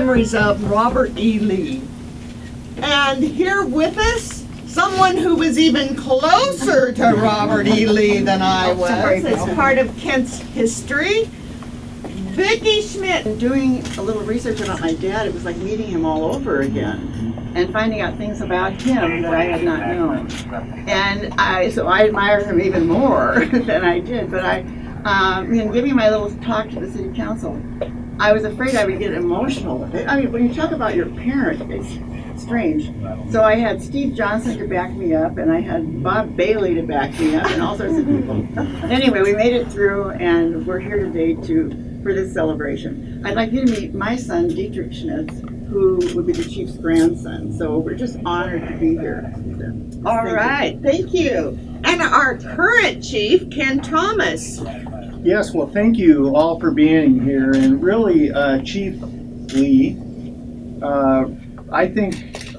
memories of Robert E. Lee. And here with us, someone who was even closer to Robert E. Lee than I was, as part of Kent's history, Vicki Schmidt. Doing a little research about my dad, it was like meeting him all over again and finding out things about him that I had not known. And so I admire him even more than I did. But in giving my little talk to the city council, I was afraid I would get emotional with it. I mean, when you talk about your parent, it's strange. So I had Steve Johnson to back me up, and I had Bob Bailey to back me up, and all sorts of people. Anyway, we made it through, and we're here today for this celebration. I'd like you to meet my son, Dietrich Schmitz, who would be the chief's grandson. So we're just honored to be here. All right, thank you. And our current chief, Ken Thomas. Yes, well, thank you all for being here. And really, Chief Lee, I think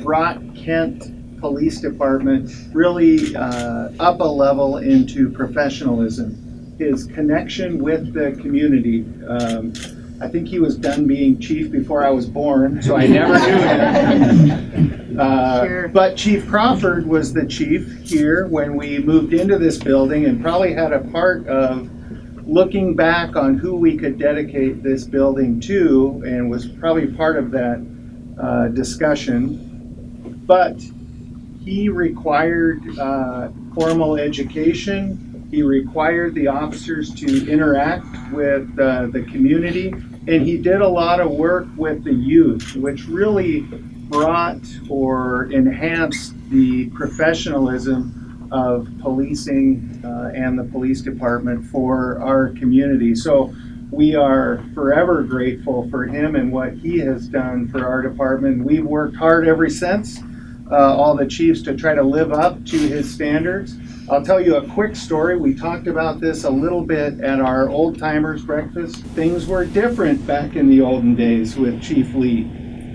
brought Kent Police Department really up a level into professionalism. His connection with the community. I think he was done being chief before I was born, so I never knew him. Sure. But Chief Crawford was the chief here when we moved into this building, and probably had a part of looking back on who we could dedicate this building to, and was probably part of that discussion. But he required formal education. He required the officers to interact with the community, and he did a lot of work with the youth, which really brought or enhanced the professionalism of policing and the police department for our community. So we are forever grateful for him and what he has done for our department. We've worked hard ever since, all the chiefs, to try to live up to his standards. I'll tell you a quick story. We talked about this a little bit at our old timers breakfast. Things were different back in the olden days with Chief Lee.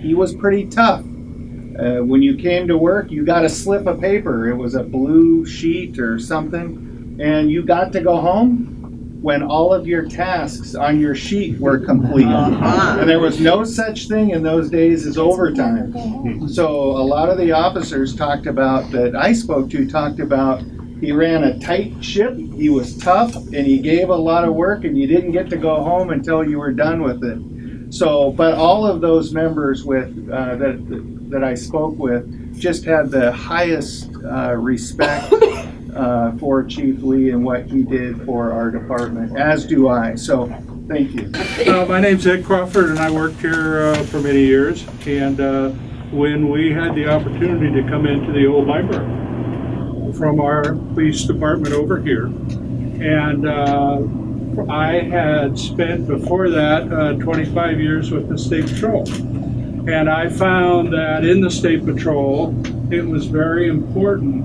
He was pretty tough. When you came to work, you got a slip of paper. It was a blue sheet or something, and you got to go home when all of your tasks on your sheet were complete. And there was no such thing in those days as overtime. So a lot of the officers that I spoke to talked about he ran a tight ship, he was tough, and he gave a lot of work, and you didn't get to go home until you were done with it. So, but all of those members that I spoke with just had the highest respect for Chief Lee and what he did for our department, as do I. So, thank you. My name's Ed Crawford, and I worked here for many years. And when we had the opportunity to come into the old library from our police department over here, and I had spent before that 25 years with the State Patrol, and I found that in the State Patrol it was very important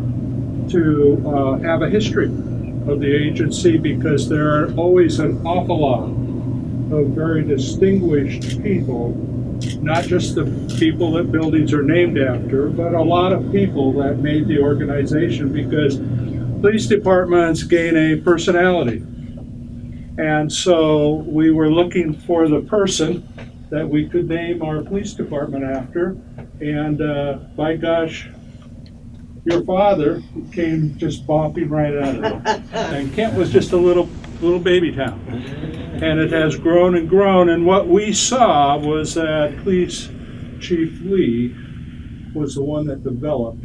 to have a history of the agency, because there are always an awful lot of very distinguished people, not just the people that buildings are named after, but a lot of people that made the organization, because police departments gain a personality. And so we were looking for the person that we could name our police department after, and by gosh, your father came just bopping right out of it. And Kent was just a little baby town. And it has grown and grown, and what we saw was that Police Chief Lee was the one that developed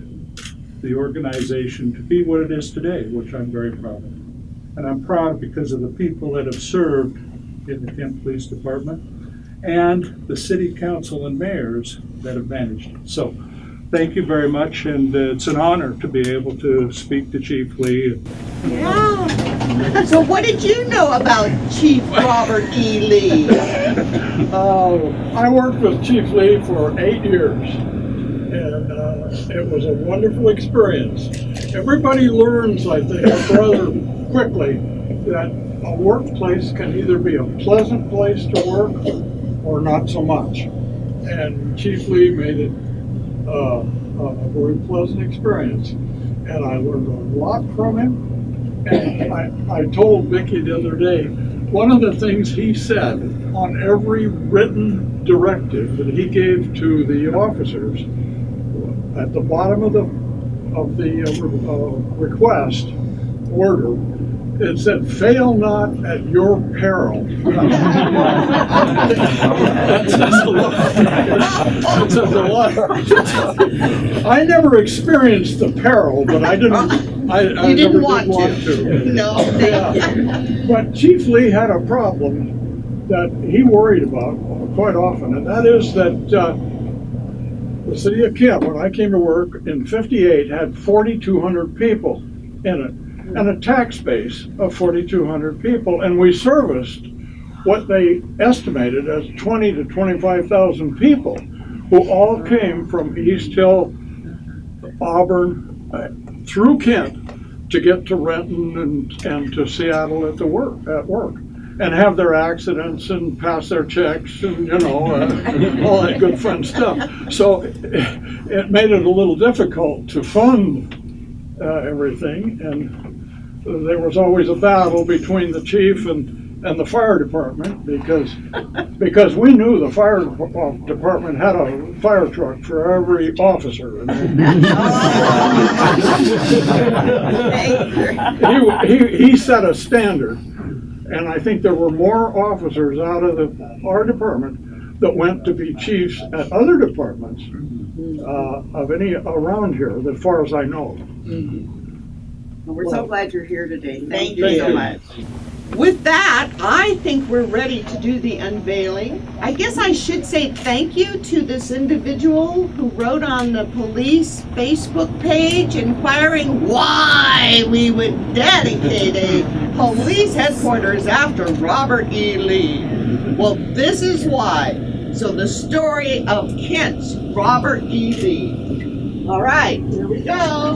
the organization to be what it is today, which I'm very proud of. And I'm proud because of the people that have served in the Kent Police Department and the city council and mayors that have managed it. So thank you very much, and it's an honor to be able to speak to Chief Lee. Yeah. So what did you know about Chief Robert E. Lee? I worked with Chief Lee for 8 years, and it was a wonderful experience. Everybody learns, I think, rather quickly that a workplace can either be a pleasant place to work or not so much. And Chief Lee made it a very pleasant experience, and I learned a lot from him. And I told Vicki the other day, one of the things he said on every written directive that he gave to the officers, at the bottom of the request order, it said, "Fail not at your peril." That says a lot. That says a lot. I never experienced the peril, but I didn't. I You never didn't did want to. No, thank you. But Chief Lee had a problem that he worried about quite often, and that is that the city of Kent, when I came to work in '58, had 4,200 people in it, and a tax base of 4,200 people, and we serviced what they estimated as 20 to 25,000 people, who all came from East Hill, Auburn, through Kent to get to Renton and to Seattle at work, and have their accidents and pass their checks and all that good fun stuff. So it made it a little difficult to fund everything, and there was always a battle between the chief and the fire department because we knew the fire department had a fire truck for every officer. He set a standard, and I think there were more officers out of our department that went to be chiefs at other departments of any around here, as far as I know. We're so glad you're here today. Thank you. you so much. With that, I think we're ready to do the unveiling. I guess I should say thank you to this individual who wrote on the police Facebook page inquiring why we would dedicate a police headquarters after Robert E. Lee. Well, this is why. So the story of Kent's Robert E. Lee. All right, here we go.